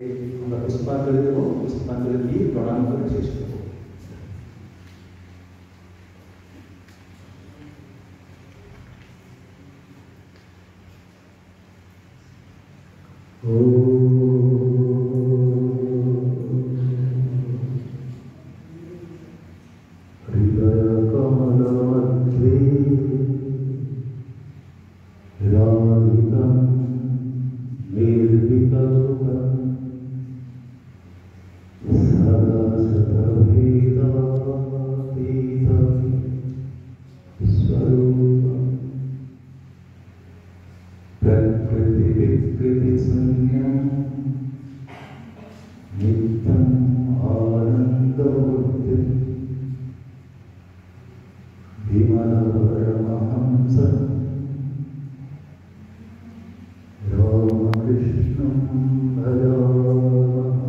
আমরা পুষ্পাঞ্জলি দেব, পুষ্পাঞ্জলি দিয়ে প্রণাম করে শেষ করব। হৃদয় কমল মধ্যে রাধিকাম নির্বিকল্পম সদা সদভেদাতীতম স্বরূপম প্রকৃতি বিকৃতি শূন্যম নিত্যম আনন্দমূর্তিম विमलपरमहंसं रामकृष्णं भजामः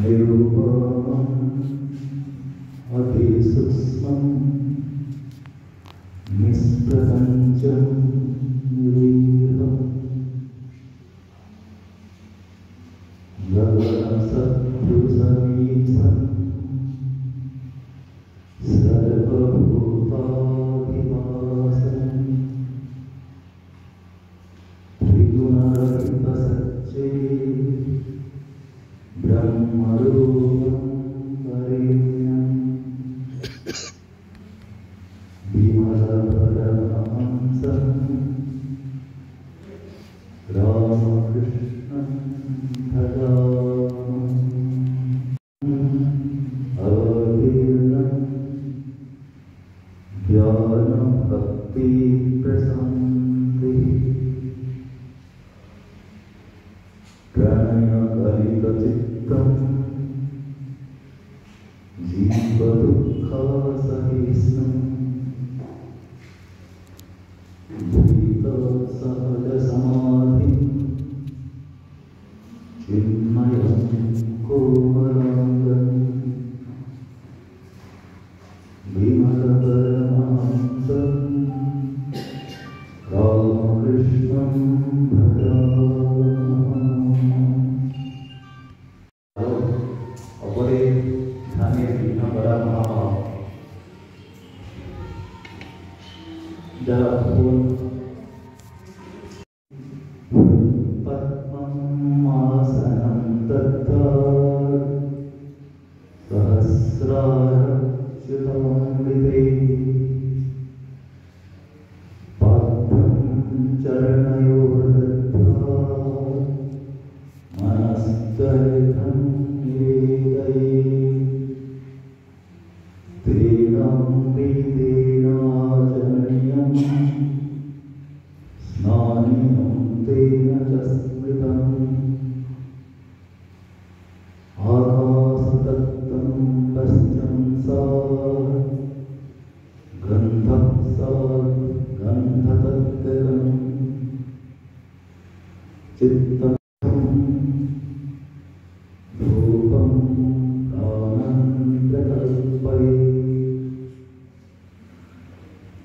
निरुपमम् अतिसूक्ष्मं निष्प्रपञ्चं निरीहं गगनसदृशमीशं सर्वभूताधिवासं त्रिगुणरहितसच्चे ब्रह्मरूपं वरेण्यं विमलपरमहंसं रामकृष्णं भजामः अवतीर्णं ज्ञानभक्ति प्रशान्ति प्रणयकलितचित्तं जीवदुःखसहिष्णुं भीतसहजसमाधिं चिन्मयं कोमलाङ्गं विमलपरमहंसं रामकृष्णं भजामः। অপরে ধ্যানের বিঘ্ন করা মহাপাপ। যারা পদ্মমাসनं দত্ত্বা सहस्राच्युतामृते पार्थं चरणयोर्दत्त्वा मनस्तैथं निवेदये तेनामृतेनाचरणीयं स्नानीयं तेन च स्मृतम् आकाशतत्त्वं पश्चं सा गन्धं सा गन्धतत्त्वं चित्तं रूपं प्राणन्तकल्पये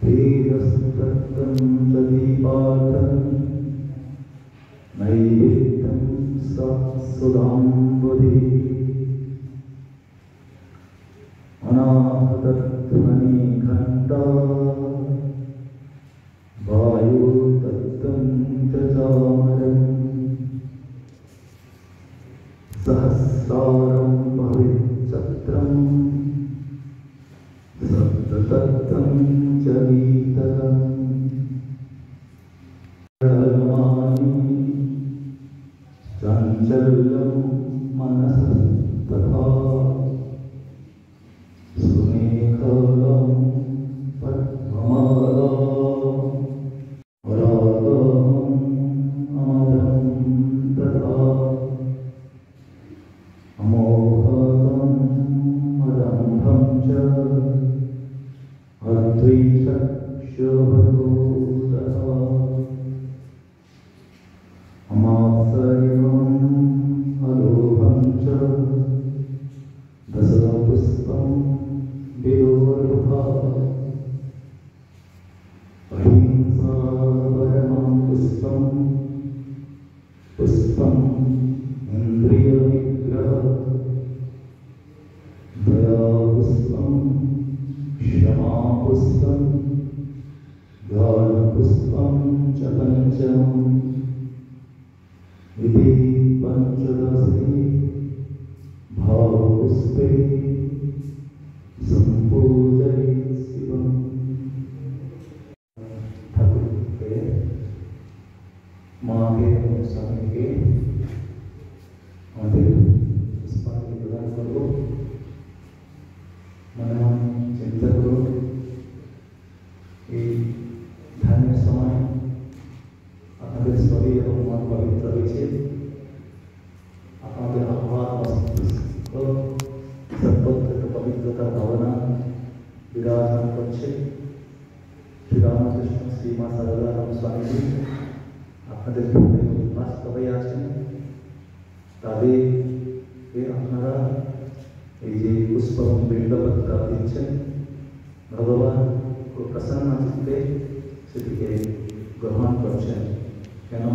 तेजस्तत्त्वं च दीपार्थं नैवेद्यं सा सुधाम्बुधिः अनाहतध्वनि घण्टा वायुतत्त्वं च चामरम् सहस्रारं भवेच्चत्रं सप्ततत्त्वं च गीतकम् चञ्चलं मनसस्तथा सुमेखलं पद्ममालां रागम् आदं तथा अमोघं मदम्भं च अद्वैतक्षोभतो तथा अमासरिवम् अलोभं च दशपुष्पं विलोलुभा अहिंसा परमं पुष्पं মাকে এবং স্বামীকে আমাদের পুষ্পাঞ্জলি প্রদান করব। মনে মনে চিন্তা করুন, এই ধ্যানের সময় আপনাদের শরীর এবং মন পবিত্র হয়েছে, আপনাদের আহ্বান মস্তিষ্ক সর্বত্র একটা পবিত্রতার ভাবনা বিরাজমান করছে। শ্রী রামকৃষ্ণ শ্রীমা সারদারাম স্বামীজি আপনাদের বাস্ত হয়ে আছেন, তাদেরকে আপনারা এই যে পুষ্প এবং বিল্লপত্র দিচ্ছেন, ভগবান খুব প্রসন্ন চিত্তে সেটিকে গ্রহণ করছেন। কেন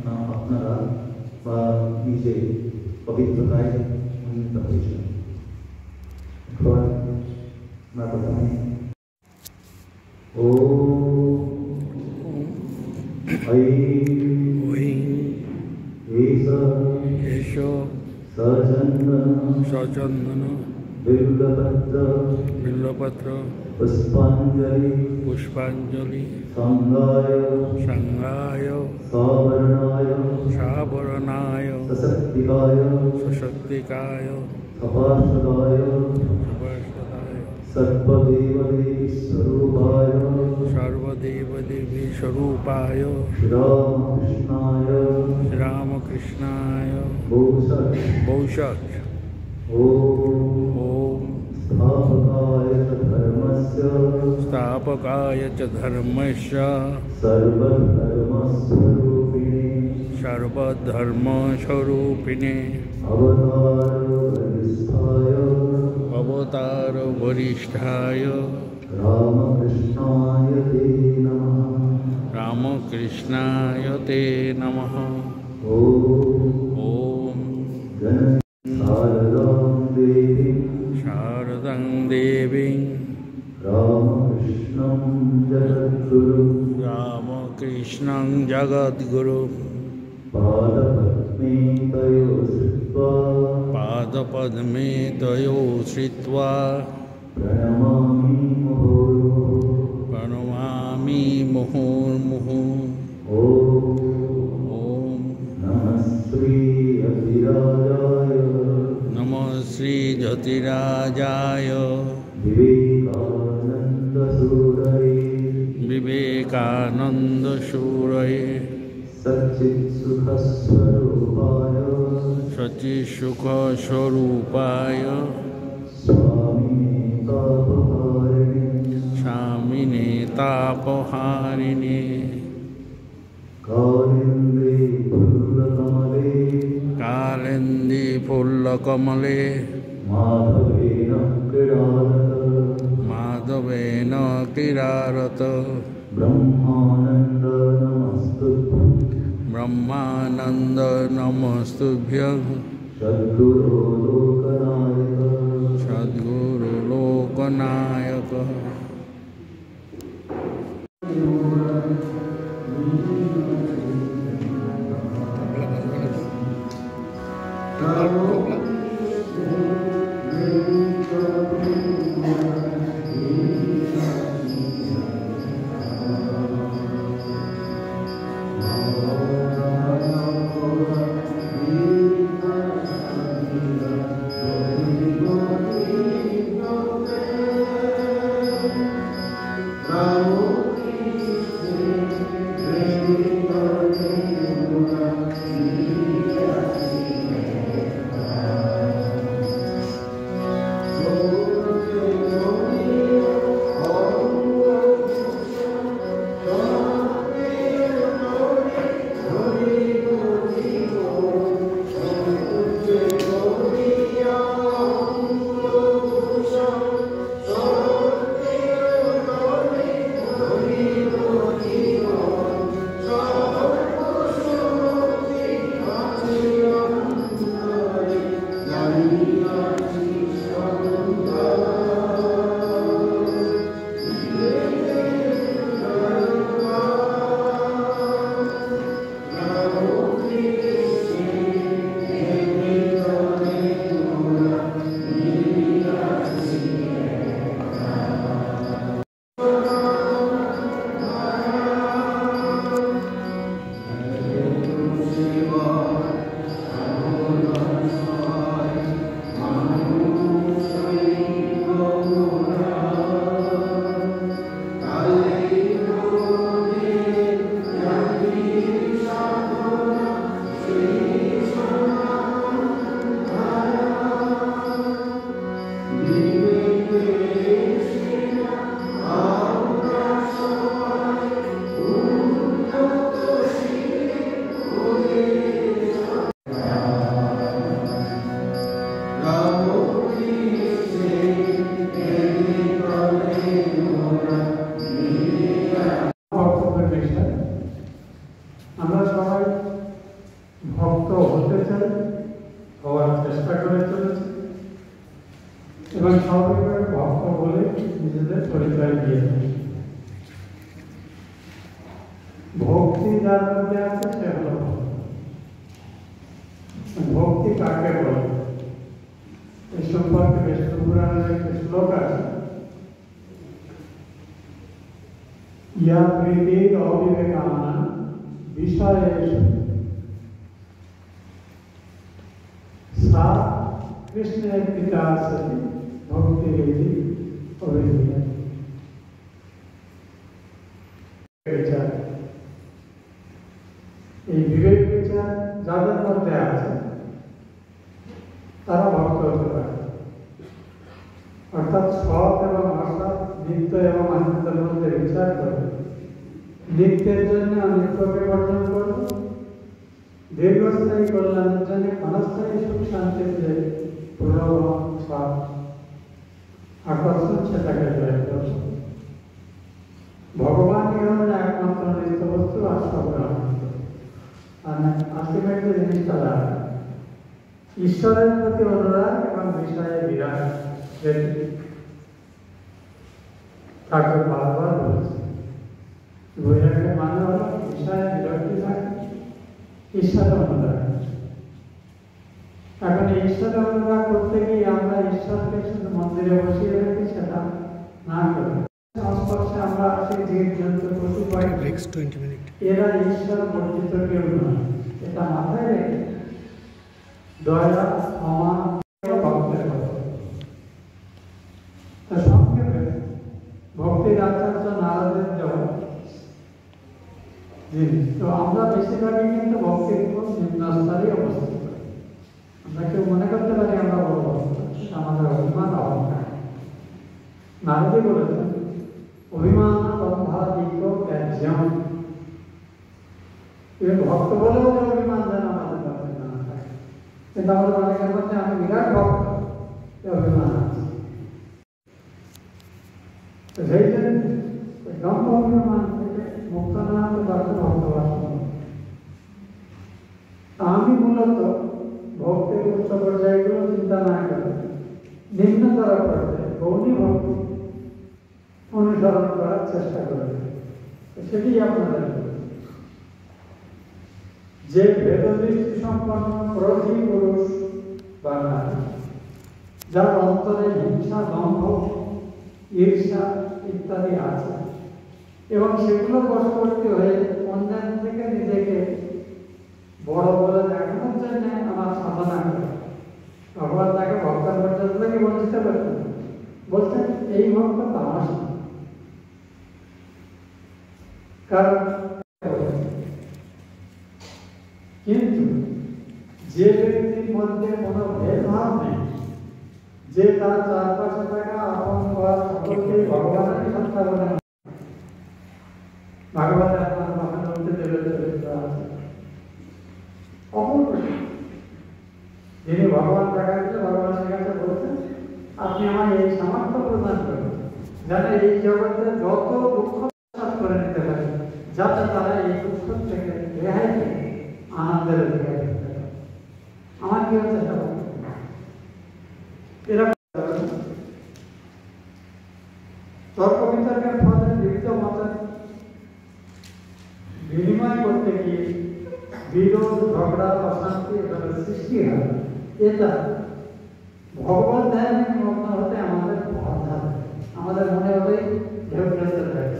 না আপনারা বা নিজে পবিত্রতায় উন্নীত হয়েছেন। এখন আমরা প্রথমে সচন্দন বিল্লপত্র পুষ্পাঞ্জলি সংঘায় সাবরণায় সশক্তিকায় সর্বদেবদেবী স্বরূপায় রামকৃষ্ণায় ভৌষৎ। ওম स्थापकाय च धर्मस्य सर्वधर्मस्वरूपिणे अवतार वरिष्ठाय रामकृष्णाय ते नमः। ओम शारदां देवीं रामकृष्णं जगद्गुरु पादपद्मे तयो श्रित्वा प्रणमामि मुहुर्मुहुः। ओम नमः श्री ज्योतिराजाय विवेकानंद शूरये सच्चित्सुख स्वरूपाय स्वामिने तापहारिणे कालिंदी फुल्लकमले माधवेन क्रीडारत ब्रह्मानंद नमस्तुभ्यं सद्गुरु लोकनायक। ভক্ত হতে চায়, হওয়ার চেষ্টা করে চলেছে এবং সবাই ভক্ত বলে নিজেদের পরিচয় দিয়ে দেয়। ভক্তি যার মধ্যে আছে সে হল ভক্ত। ভক্তি কাকে বলে এই সম্পর্কে বিষ্ণু পুরাণের একটি শ্লোক আছে, ইয়া প্রীতির অবিবেকানা বিষয়েষু সা কৃষ্ণের পিতা সতি ভক্তি রীতি অভিধীয়। এই বিবেক বিচার যাদের মধ্যে আছে তারা ভক্ত হতে পারে, অর্থাৎ সৎ এবং অসৎ, নিত্য এবং অনিত্যের মধ্যে বিচার করে নিত্যের জন্য অনিত্যকে বর্জন করবে, দীর্ঘস্থায়ী কল্যাণের জন্য ক্ষণস্থায়ী সুখ শান্তিতে প্রলোভন সৎ আকর্ষণ সেটাকে জয় করবে। ভগবানই হলেন একমাত্র নিত্য বস্তু আর সব আনন্দ। আর আলটিমেটলি জিনিসটা দাঁড়ায় ঈশ্বরের প্রতি অনুরাগ এবং বিষয়ে বিরাগ। ঠাকুর বারবার বলেছে বৈরাগ্যের মানে হল বিষয়ে বিরক্তি থাকে, ঈশ্বর অনুরাগ। এখন ঈশ্বর অনুরাগ করতে গিয়ে আমরা ঈশ্বরকে শুধু মন্দিরে বসিয়ে রাখি, সেটা না করে সংস্পর্শে আমরা সেই জীবজন্তু পশু পাখি এরা ঈশ্বর বর্জিত কেউ নয়, এটা মাথায় রেখে দয়া ক্ষমা ভক্তের কথা সংক্ষেপে ভক্তির আচার্য নারদের জবাব জিনিস। তো আমরা বেশিরভাগই কিন্তু ভক্তির উপর নিম্ন স্তরে অবস্থিত। আমরা কেউ মনে করতে পারি আমরা বড় ভক্ত, আমাদের অভিমান অহংকার। নারদই বলেছেন অভিমান বন্ধাদিক ত্যাজ্যম। ভক্ত বলেও যে অভিমান যেন আমাদের মধ্যে না থাকে, কিন্তু আমাদের অনেকের মধ্যে আমি বিরাট ভক্ত, অভিমান আছে। সেই জন্য দম্ভ অভিমান থেকে মুক্ত না হতে পারছে ভক্তবাসন। আমি মূলত ভক্তির উচ্চ পর্যায়গুলো চিন্তা না করে নিম্নতর পর্যায়ে গৌণী ভক্তি অনুসরণ করার চেষ্টা করে, সেটি আপনাদের যে ভেদদৃষ্টি সম্পন্ন প্রতি পুরুষ বা নারী, যার অন্তরে হিংসা, দম্ভ, ঈর্ষা ইত্যাদি আছে এবং সেগুলো বশবর্তী হয়ে অন্যান্য থেকে নিজেকে বড় বলে দেখানোর জন্য আমার সাধনা করে ভগবান তাকে ভক্তের পর্যন্ত থেকে বঞ্চিত করতেন, বলছেন এই ভক্ত তামাশ। কারণ কিন্তু যে ব্যক্তির মধ্যে কোনো ভেদভাব নেই, যে তার চারপাশে থাকা আপন হওয়ার সকলকে ভগবানের সত্তা বলে ভাগবতে আপনার মহানন্দ দেবের চরিত্র আছে, অপূর্ব। যিনি ভগবান দেখা দিচ্ছে, ভগবানের কাছে বলছেন আপনি আমায় এই সামর্থ্য প্রদান করেন যেন এই জগতে যত দুঃখ করে নিতে পারে, যাতে তারা এই দুঃখ থেকে রেহাই থেকে আনন্দের অধিকার করতে পারে। আমার কি হচ্ছে এরা তর্ক বিতর্কের ফলে বিবিধ মতের বিনিময় করতে গিয়ে বিরোধ, ঝগড়া, অশান্তি এভাবে সৃষ্টি হয়। এটা ভগবান ধ্যানে মগ্ন হতে আমাদের বাধা, আমাদের মনে হলেই ঢেউ খেলতে থাকে।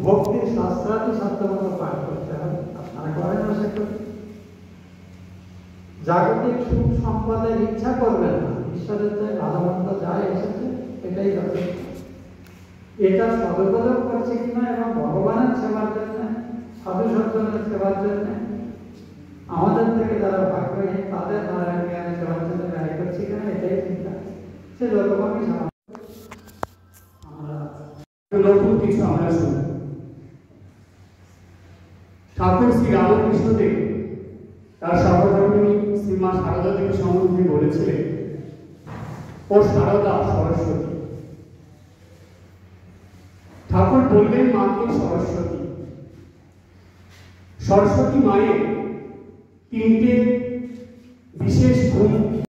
ভক্তির শাস্ত্রাদি সাধ্যমতো পাঠ করতে হবে, আপনারা করেন না সে করে। জাগতিক সুখ সম্পদের ইচ্ছা করবেন না, ঈশ্বরের যে ভালো মন্দ যায় এসেছে এটাই যথেষ্ট। এটা সদুপযোগ করছে কিনা এবং ভগবানের সেবার জন্য, সাধু সজ্জনের সেবার জন্য, আমাদের থেকে যারা ভাগ্যহীন তাদের নারায়ণ জ্ঞানের সেবার জন্য ব্যয় করছে কিনা এটাই চিন্তা। সে যতক্ষণই আমরা লঘু কিছু আমরা শুনি। ঠাকুর শ্রী রামকৃষ্ণদেব তার সহধর্মিণী শ্রীমা সারদা দেবী সম্বন্ধে বলেছিলেন ও সারদা সরস্বতী। ঠাকুর বললেন মাকে সরস্বতী, সরস্বতী মায়ের তিনটে বিশেষ গুণ